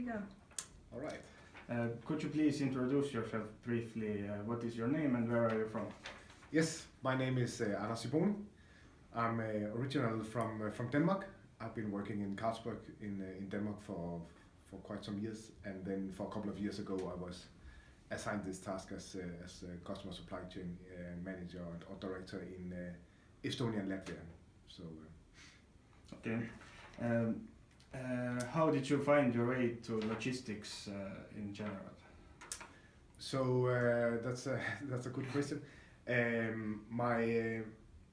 go. All right. Could you please introduce yourself briefly? What is your name and where are you from? Yes, my name is Anders. I'm originally from Denmark. I've been working in Carlsberg in Denmark for quite some years, and then for a couple of years ago I was assigned this task as a customer supply chain manager or director in Estonia and Latvia. So. Okay. How did you find your way to logistics in general? So that's a good question.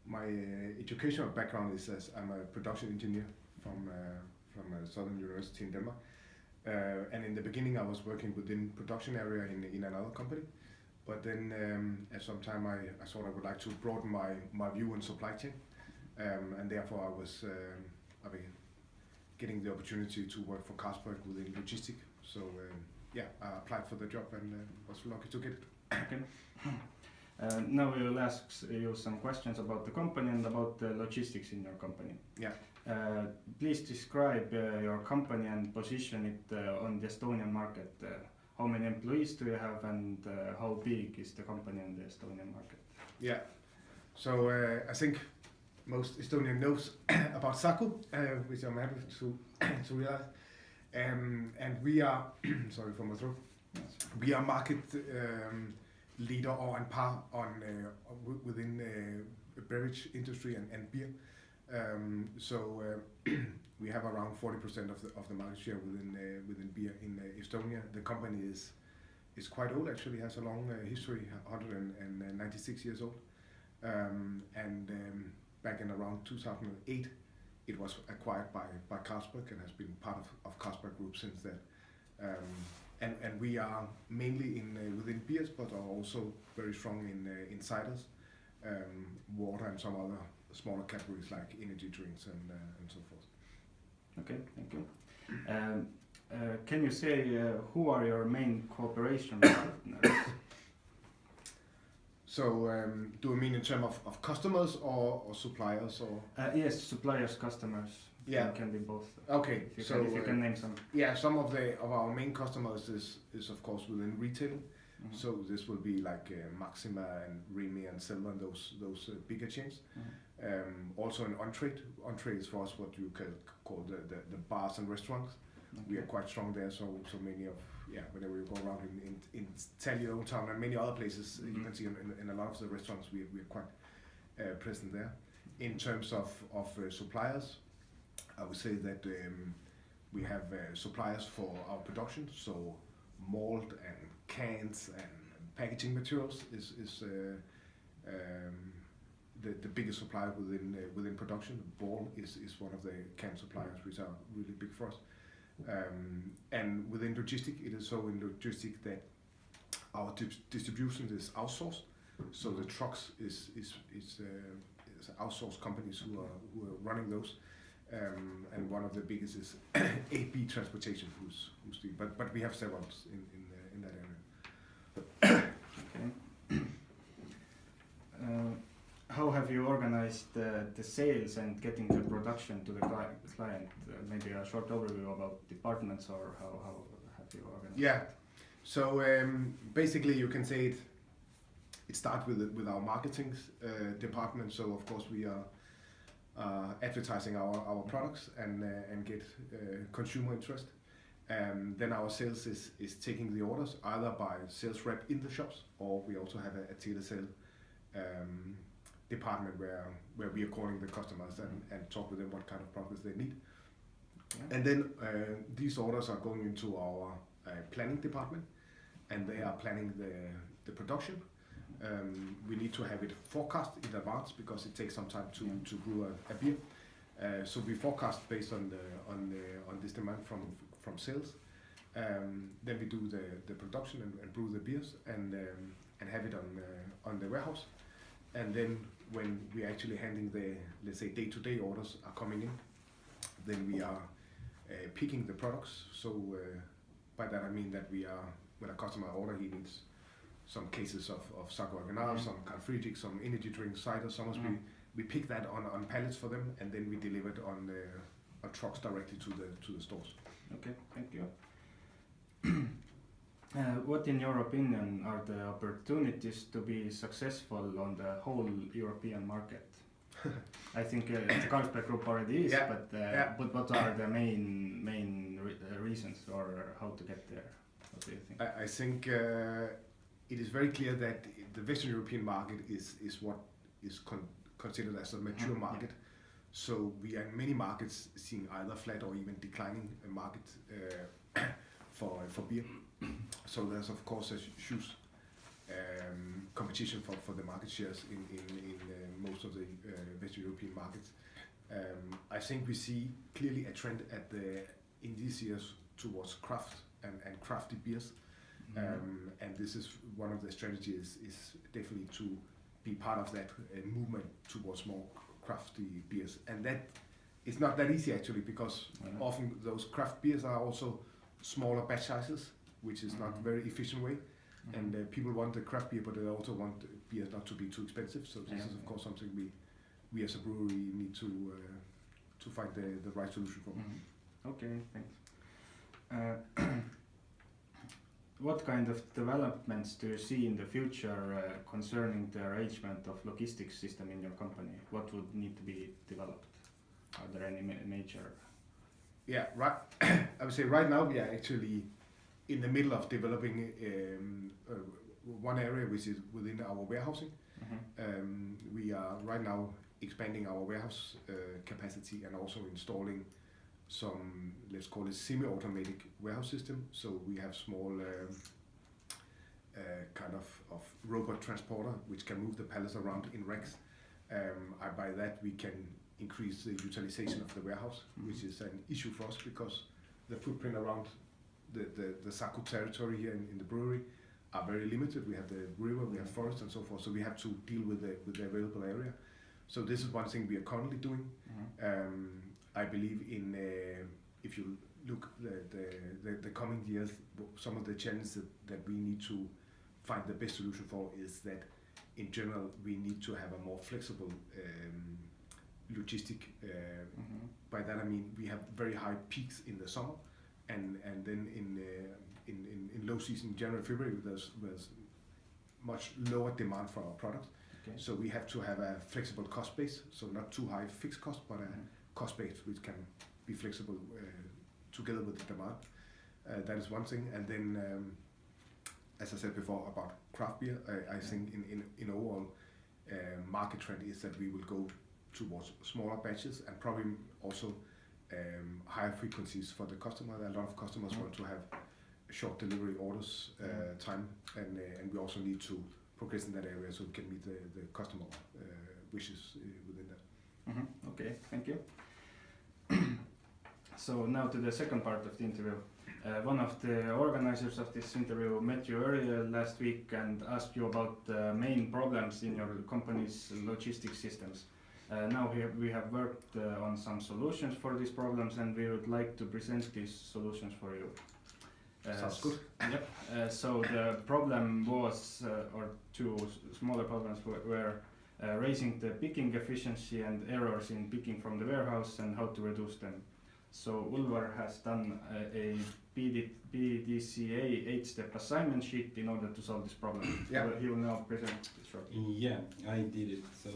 My educational background is as I'm a production engineer from a southern university in Denmark, and in the beginning I was working within production area in another company, but then at some time I thought I would like to broaden my view on supply chain, and therefore I was getting the opportunity to work for Carlsberg within Logistika. So I applied for the job and was lucky to get it. Okay. Now we will ask you some questions about the company and about the logistics in your company. Yeah. Please describe your company and position it on the Estonian market. How many employees do you have and how big is the company on the Estonian market? Yeah. So I think most Estonian knows about Saku, which I'm happy to realize. And we are, sorry for my throat, yes. We are market leader or on par within beverage industry and beer. We have around 40% of the market share within beer in Estonia. The company is quite old, actually has a long history, 196 years old. Back in around 2008, it was acquired by Carlsberg and has been part of Carlsberg Group since then. And we are mainly within beers, but are also very strong in ciders, water, and some other smaller categories like energy drinks and so forth. Okay, thank you. Can you say who are your main cooperation partners? So, do you mean in terms of customers or suppliers or? Yes, suppliers, customers. Yeah, it can be both. Okay, if you can name some. Yeah, some of our main customers is of course within retail. Mm-hmm. So this will be like Maxima and Remy and Selma and those bigger chains. Mm-hmm. Also in on-trade. On-trade is for us what you can call the bars and restaurants. Okay. We are quite strong there. So many of whenever you go around in Tallinn, town and many other places, mm-hmm. You can see in a lot of the restaurants we are quite present there. In terms of suppliers, I would say that we have suppliers for our production, so malt and cans and packaging materials is the biggest supplier within production. Ball is one of the can suppliers, which are really big for us. And within Logistika, it is so in Logistika that our distribution is outsourced. So the trucks is outsourced companies who are running those. And one of the biggest is AB Transportation, who's the, but we have several in that area. Okay. How have you organized the sales and getting the production to the client? Maybe a short overview about departments or how have you organized? Yeah. So basically, you can say it starts with our marketing department. So of course we are advertising our products and get consumer interest. Then our sales is taking the orders either by sales rep in the shops, or we also have a telesale department where we are calling the customers and talk with them what kind of products they need. Okay. And then these orders are going into our planning department, and they are planning the production. We need to have it forecast in advance because it takes some time to brew a beer. So we forecast based on this demand from sales. Then we do the production and brew the beers and have it on the warehouse. And then when we actually handling the, let's say, day-to-day orders are coming in, then we are picking the products. So by that I mean that we are, when a customer order, he needs some cases of Saku Original, some Kadri, some energy drinks, cider, some we pick that on pallets for them, and then we deliver it on trucks directly to the stores. Okay, thank you. What, in your opinion, are the opportunities to be successful on the whole European market? I think the Carlsberg Group already is, but what are the main reasons or how to get there? What do you think? I think it is very clear that the Western European market is what is considered as a mature market. So we are in many markets seeing either flat or even declining market for beer. So there's of course a huge competition for the market shares in most of the Western European markets. I think we see clearly a trend in these years towards craft and crafty beers. And this is one of the strategies is definitely to be part of that movement towards more crafty beers. And that is not that easy actually, because often those craft beers are also smaller batch sizes, which is not very efficient way. And people want the craft beer, but they also want beer not to be too expensive. So this is of course something we as a brewery need to find the right solution for. Okay, thanks. What kind of developments do you see in the future concerning the arrangement of logistics system in your company? What would need to be developed? Are there any major? Yeah, right. I would say right now we are actually in the middle of developing one area which is within our warehousing. We are right now expanding our warehouse capacity and also installing some, let's call it semi-automatic warehouse system. So we have small kind of robot transporter which can move the pallets around in racks. By that we can increase the utilization of the warehouse, which is an issue for us because the footprint around the Saku territory here in the brewery are very limited. We have the river, we have forest and so forth, so we have to deal with the available area. So this is one thing we are currently doing. I believe in if you look the coming years, some of the challenges that we need to find the best solution for is that in general we need to have a more flexible logistic. By that I mean we have very high peaks in the summer, and then in low season, January, February, there's much lower demand for our products. So we have to have a flexible cost base, so not too high fixed cost, but a cost base which can be flexible together with the demand. That is one thing. And then, as I said before about craft beer, I think in overall market trend is that we will go towards smaller batches and probably also higher frequencies for the customer. A lot of customers want to have short delivery orders time, and we also need to progress in that area so we can meet the customer wishes within that. Okay, thank you. So now to the second part of the interview. One of the organizers of this interview met you earlier last week and asked you about the main problems in your company's logistics systems. Now we have worked on some solutions for these problems, and we would like to present these solutions for you. Sounds good. Yep. So the problem was, or two smaller problems were raising the picking efficiency and errors in picking from the warehouse and how to reduce them. So Ulvar has done a PDCA 8-step assignment sheet in order to solve this problem. He will now present this shortly. Yeah, I did it. So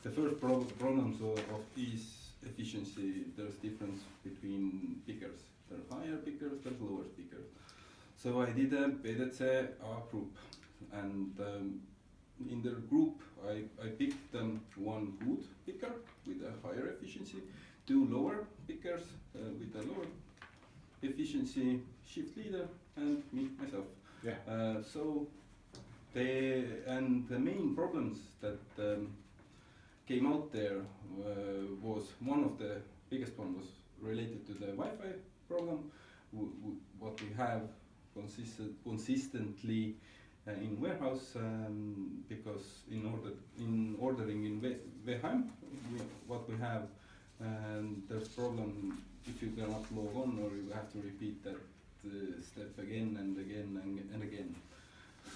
the first problems of is efficiency. There's difference between pickers. There are higher pickers, there's lower pickers. So I did a PDCA group, and in the group I picked one good picker with a higher efficiency, two lower pickers with a lower efficiency, shift leader, and me myself. So the main problems that came out there was one of the biggest one was related to the Wi-Fi problem. What we have consistently in warehouse, because in ordering in Weheim, what we have, and there's problem if you cannot log on, or you have to repeat that step again and again and again.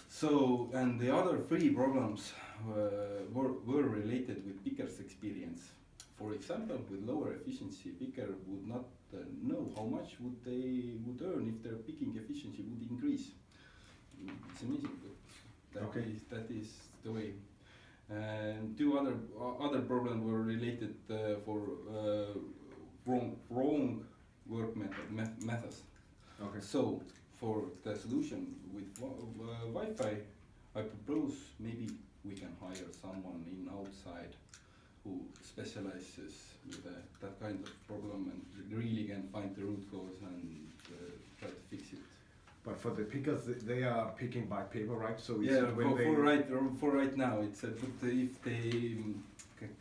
So, and the other three problems were related with picker's experience. For example, with lower efficiency, picker would not know how much they would earn if their picking efficiency would increase. it's amazing. But Okay. that is the way. And two other problems were related for wrong work methods. Okay. So for the solution with Wi-Fi, I propose maybe we can hire someone in outside who specializes with that kind of problem and really can find the root cause and try to fix it. But for the pickers, they are picking by paper, right? So it's Yeah, when for right now, it's but if they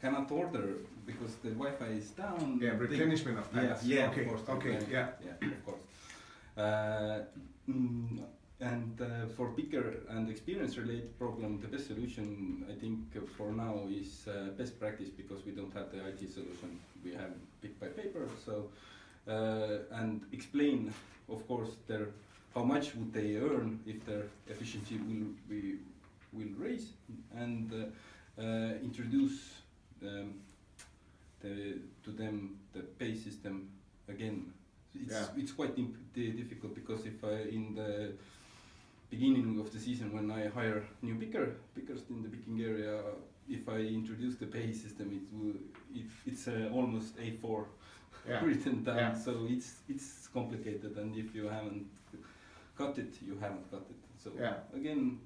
cannot order because the Wi-Fi is down. yeah, replenishment of packs. Yeah, Okay. of course. Okay. Yeah. Yeah, of course. And for picker and experience related problem, the best solution I think for now is best practice because we don't have the IT solution. We have pick by paper, so and explain, of course, how much would they earn if their efficiency will raise, and introduce to them the pay system again. It's quite difficult because if in the beginning of the season when I hire new pickers in the picking area, if I introduce the pay system, it's almost A4 written down. Yeah. So it's complicated, and if you haven't got it, you haven't got it. So again,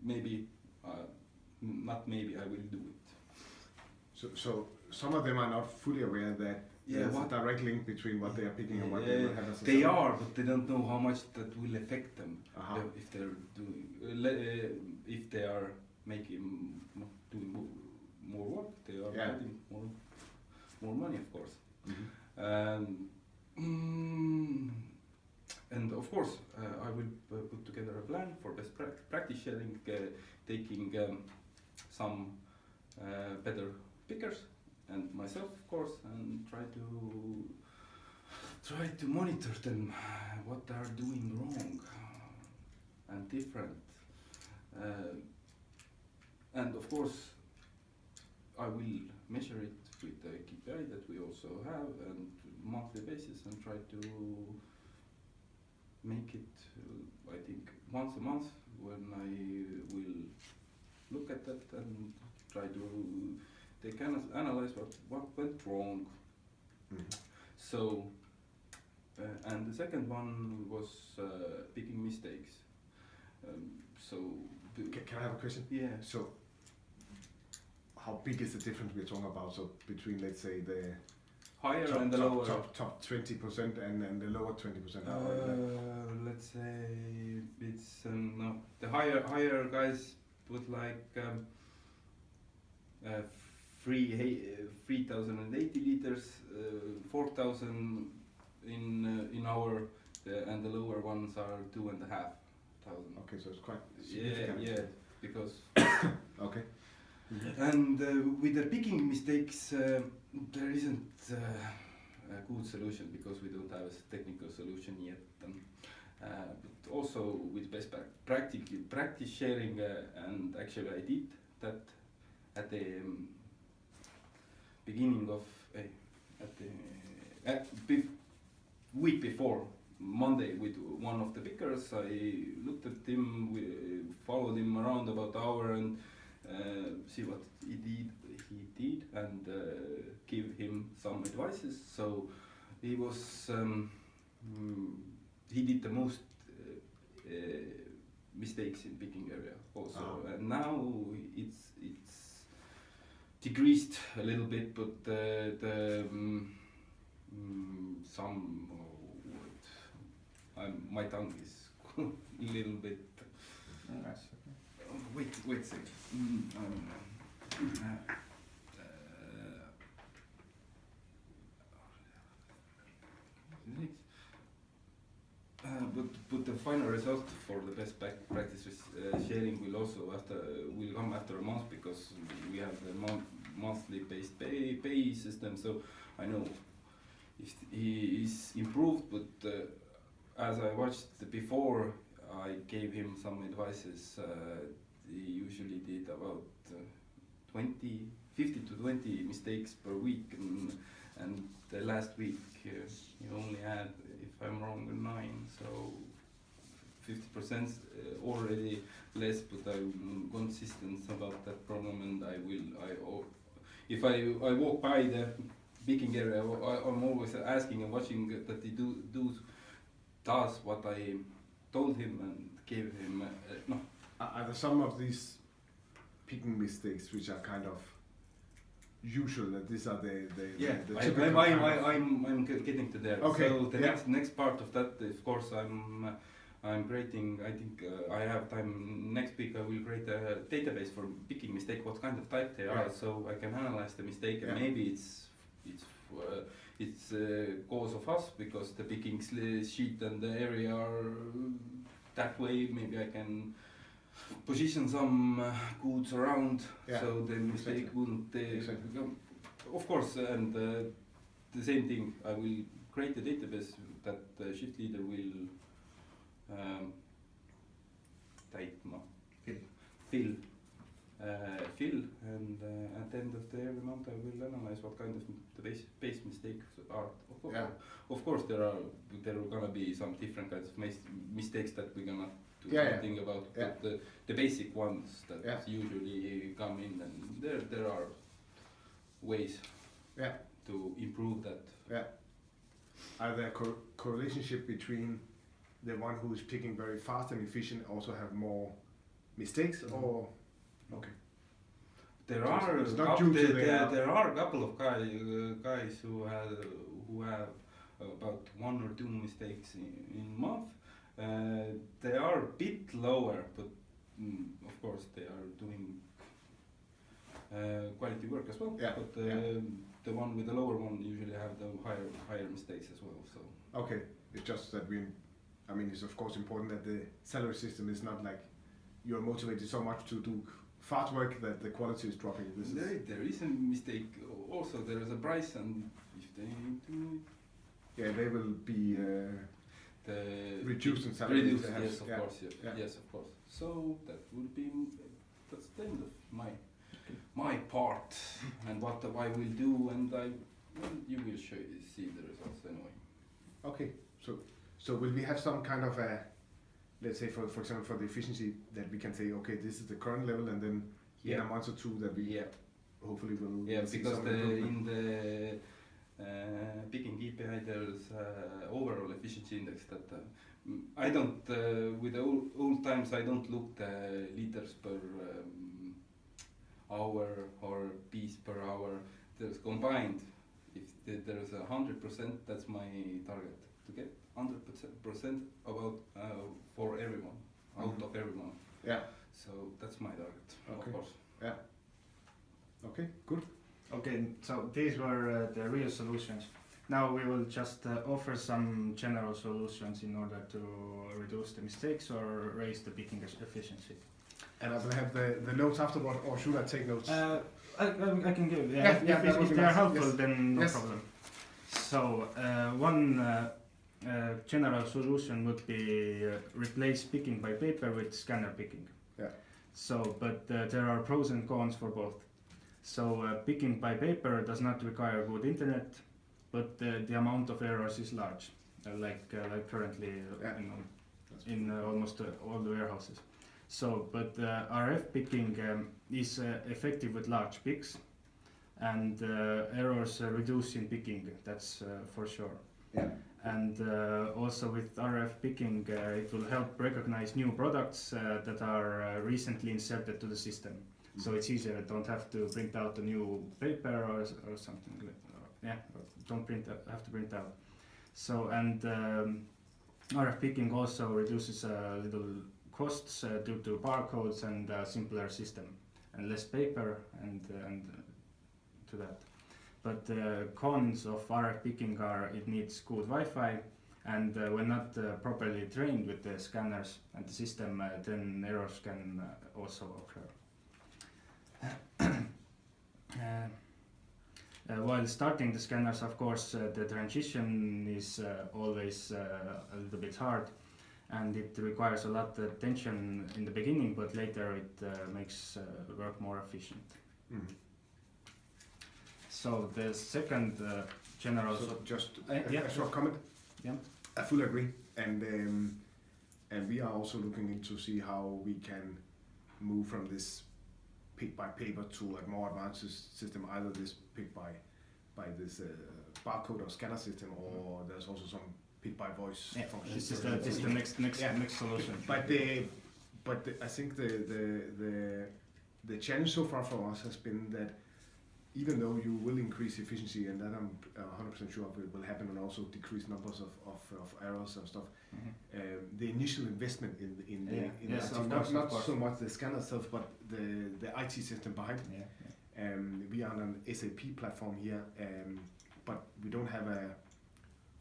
maybe not maybe I will do it. So some of them are not fully aware that there's a direct link between what they are picking and what they will have as a They solution. are, but they don't know how much that will affect them if they're doing if they are making doing more work. They are getting more money, of course. And of course, I will put together a plan for best practice sharing, taking some better pickers and myself, of course, and try to monitor them, what they are doing wrong and different. And of course, I will measure it with the KPI that we also have and monthly basis, and try to make it, I think, once a month when I will look at that and try to, they can analyze what went wrong. So, and the second one was picking mistakes. Can I have a question? Yeah. So, how big is the difference we're talking about? So between, let's say, the higher and the lower. top 20% and the lower 20%. Let's say it's no, the higher guys put like 3,080 liters, 4,000 in our, and the lower ones are 2,500. Okay, so it's quite significant. Yeah, because. Okay. And with the picking mistakes, there isn't a good solution because we don't have a technical solution yet. But also with best practice sharing, and actually I did that at the beginning of week before Monday with one of the pickers. I looked at him, we followed him around about an hour and see what he did and give him some advices. So he was he did the most mistakes in picking area also, and now it's decreased a little bit, but some my tongue is a little bit. Wait a second. But the final result for the best practices sharing will also will come after a month, because we have the monthly based pay system. So I know if he is improved, but as I watched before, I gave him some advices. He usually did about 50 to 20 mistakes per week, and the last week he only had, if I'm wrong, 9. So 50% already less, but I'm consistent about that problem, and if I walk by the picking area, I'm always asking and watching that he does what I told him and gave him. No. Are there some of these picking mistakes which are kind of usual, that these are the typical kind of- I'm getting to there. Okay. So the next part of that, of course, I'm creating. I think I have time next week. I will create a database for picking mistake. What kind of type they are, so I can analyze the mistake, and maybe it's cause of us because the picking sheet and the area are that way. Maybe I can position some goods around so the mistake wouldn't become. Of course, and the same thing. I will create a database that the shift leader will fill, and at the end of every month I will analyze what kind of the base mistakes are. Of course, there are gonna be some different kinds of mistakes that we're gonna do something about, but the basic ones that usually come in, and there are ways to improve that. Are there correlationship between the one who is picking very fast and efficient also have more mistakes, or okay? There are a couple of guys who have about 1 or 2 mistakes in month. They are a bit lower, but of course they are doing quality work as well. But the one with the lower one usually have the higher mistakes as well. So okay, it's just that it's of course important that the salary system is not like you're motivated so much to do fast work that the quality is dropping. There is a mistake. Also, there is a price, and if they do they will be reduced in salary. Reduced, yes, of course. Yes, of course. So that's the end of my part, and what I will do, and you will see the results anyway. Okay, so will we have some kind of a, let's say for example for the efficiency, that we can say, okay, this is the current level, and then in a month or two that we hopefully will see because some improvement. in the picking KPI there's overall efficiency index that I don't with the old times I don't look the liters per hour or piece per hour. There's combined. If there's 100%, that's my target, to get 100% about for everyone, out of everyone. So that's my target, of course. Okay, good. Okay, so these were the real solutions. Now we will just offer some general solutions in order to reduce the mistakes or raise the picking efficiency. And I will have the notes afterward, or should I take notes? I can give. If they are helpful, then no problem. So one general solution would be replace picking by paper with scanner picking. So, but there are pros and cons for both. So picking by paper does not require good internet, but the amount of errors is large, like currently in almost all the warehouses. So, but RF picking is effective with large picks, and errors reduce in picking, that's for sure. And also with RF picking, it will help recognize new products that are recently inserted to the system. So it's easier, don't have to print out a new paper or something like that. Don't have to print out. So, and RF picking also reduces little costs due to barcodes and a simpler system and less paper and to that. But the cons of RF picking are it needs good Wi-Fi, and when not properly trained with the scanners and the system, then errors can also occur. While starting the scanners, of course, the transition is always a little bit hard, and it requires a lot of attention in the beginning, but later it makes work more efficient. So the second general... So just a short comment. I fully agree, and And we are also looking into see how we can move from this pick by paper to a more advanced system, either this pick by this barcode or scanner system, or there's also some pick by voice function. This is the next solution. But I think the challenge so far for us has been that even though you will increase efficiency, and that I'm 100% sure of it will happen, and also decrease numbers of errors and stuff, the initial investment in not so much the scanner itself, but the IT system behind. We are on an SAP platform here, but we don't have a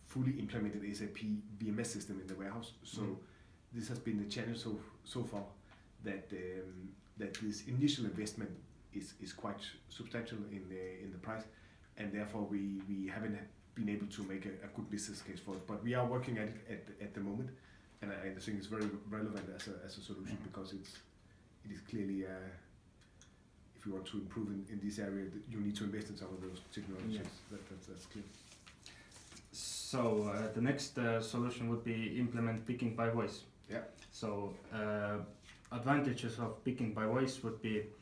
fully implemented SAP VMS system in the warehouse. So this has been the challenge so far, that this initial investment is quite substantial in the price, and therefore we haven't been able to make a good business case for it. But we are working at it at the moment, and I think it's very relevant as a solution, because it is clearly if you want to improve in this area, you need to invest in some of those technologies. That's clear. So the next solution would be implement picking by voice. Yeah. So advantages of picking by voice would be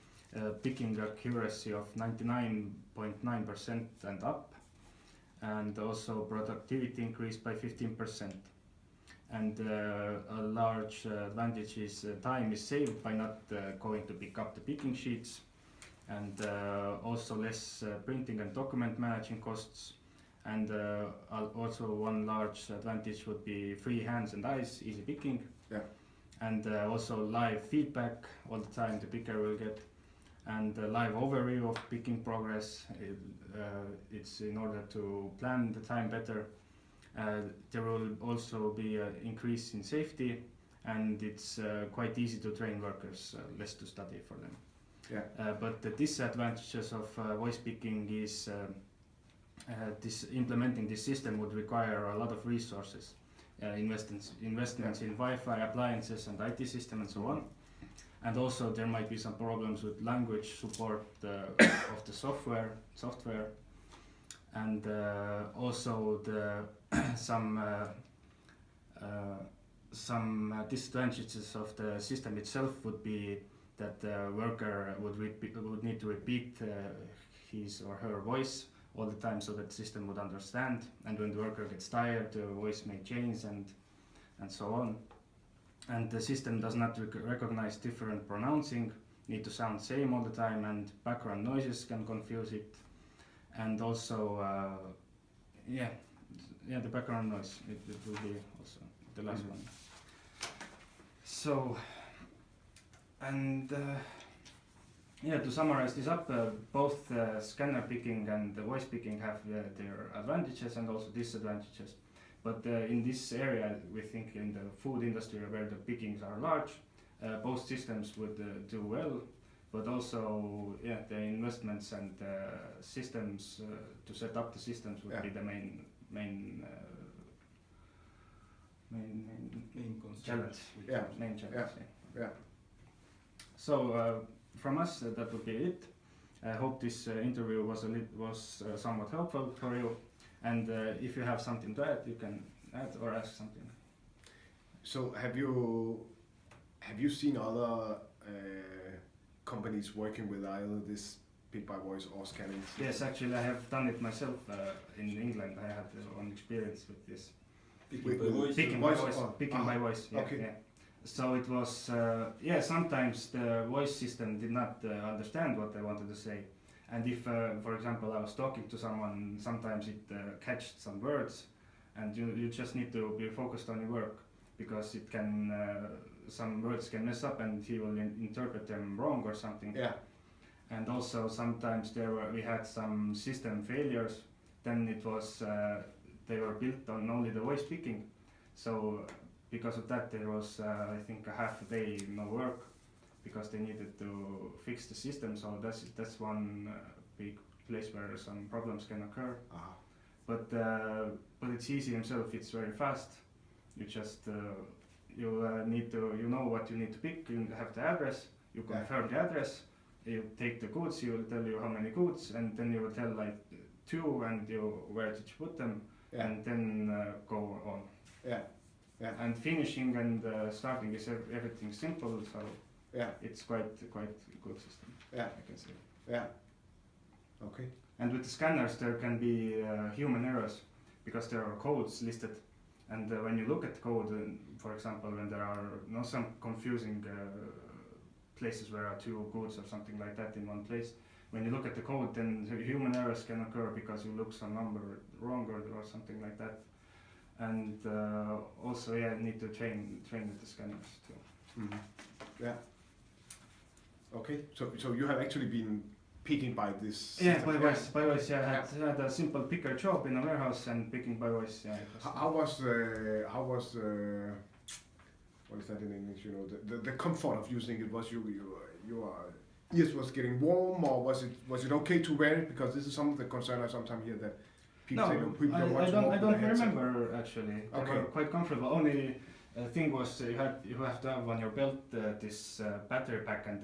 picking accuracy of 99.9% and up, and also productivity increased by 15%. And a large advantage is time is saved by not going to pick up the picking sheets, and also less printing and document managing costs. And also one large advantage would be free hands and eyes, easy picking. Yeah. And also live feedback all the time the picker will get, and live overview of picking progress. It's in order to plan the time better. There will also be an increase in safety, and it's quite easy to train workers, less to study for them. Yeah. But the disadvantages of voice picking is implementing this system would require a lot of resources, investments in Wi-Fi, appliances and IT system and so on. And also there might be some problems with language support of the software, and also some disadvantages of the system itself would be that the worker would need to repeat his or her voice all the time so that the system would understand, and when the worker gets tired, the voice may change and so on. And the system does not recognize different pronouncing, need to sound same all the time, and background noises can confuse it. And also, the background noise, it will be also the last one. So, and to summarize this up, both scanner picking and the voice picking have their advantages and also disadvantages. But in this area, we think in the food industry where the pickings are large, both systems would do well, but also the investments and systems to set up the systems would be the main challenge. Main challenge. Yeah. So from us, that would be it. I hope this interview was somewhat helpful for you. And if you have something to add, you can add or ask something. So have you seen other companies working with either this pick by voice or scanning? Yes, actually I have done it myself in England. I had one experience with this. Picking by voice. Yeah. So it was sometimes the voice system did not understand what I wanted to say. And if, for example, I was talking to someone, sometimes it catched some words, and you just need to be focused on your work, because it can some words can mess up and he will interpret them wrong or something. Yeah. And also sometimes we had some system failures. Then it was they were built on only the voice picking. So because of that, there was I think a half a day no work, because they needed to fix the system. So that's one big place where some problems can occur. But it's easy himself. It's very fast. You just need to know what you need to pick. You have the address. You confirm the address. You take the goods. He will tell you how many goods, and then you will tell like 2 and where did you put them, and then go on. Yeah. And finishing and starting is everything simple, so Yeah. it's quite good system. Yeah. I can say. Yeah. Okay. And with the scanners, there can be human errors because there are codes listed, and when you look at the code, for example, when there are some confusing places where are two goods or something like that in one place, when you look at the code, then the human errors can occur because you look some number wrong or something like that. And also, yeah, you need to train with the scanners too. Mm-hmm. Yeah. Okay. So you have actually been picking by this. Yeah, system. by voice. Yeah, I had a simple picker job in a warehouse and picking by voice. Yeah. It was, How was what is that in English? You know, the comfort of using it. Was your ears was getting warm, or was it okay to wear it? Because this is some of the concern I sometimes hear that people say, no, people don't want to walk I with don't a headset. remember actually. They Okay. were quite comfortable. Only thing was you have to have on your belt this battery pack and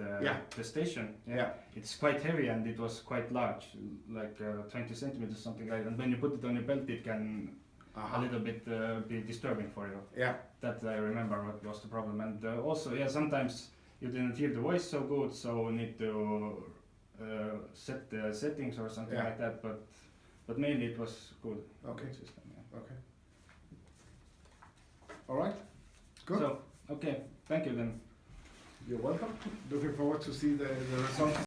the station. Yeah. It's quite heavy and it was quite large, like 20 centimeters something like that. And when you put it on your belt, it can a little bit be disturbing for you. Yeah. That I remember what was the problem. And also, yeah, sometimes you didn't hear the voice so good, so you need to set the settings or something like that. But mainly it was good. Okay. Good system, yeah. Okay. All right. Good. So, okay, thank you then. You're welcome. Looking forward to see the results.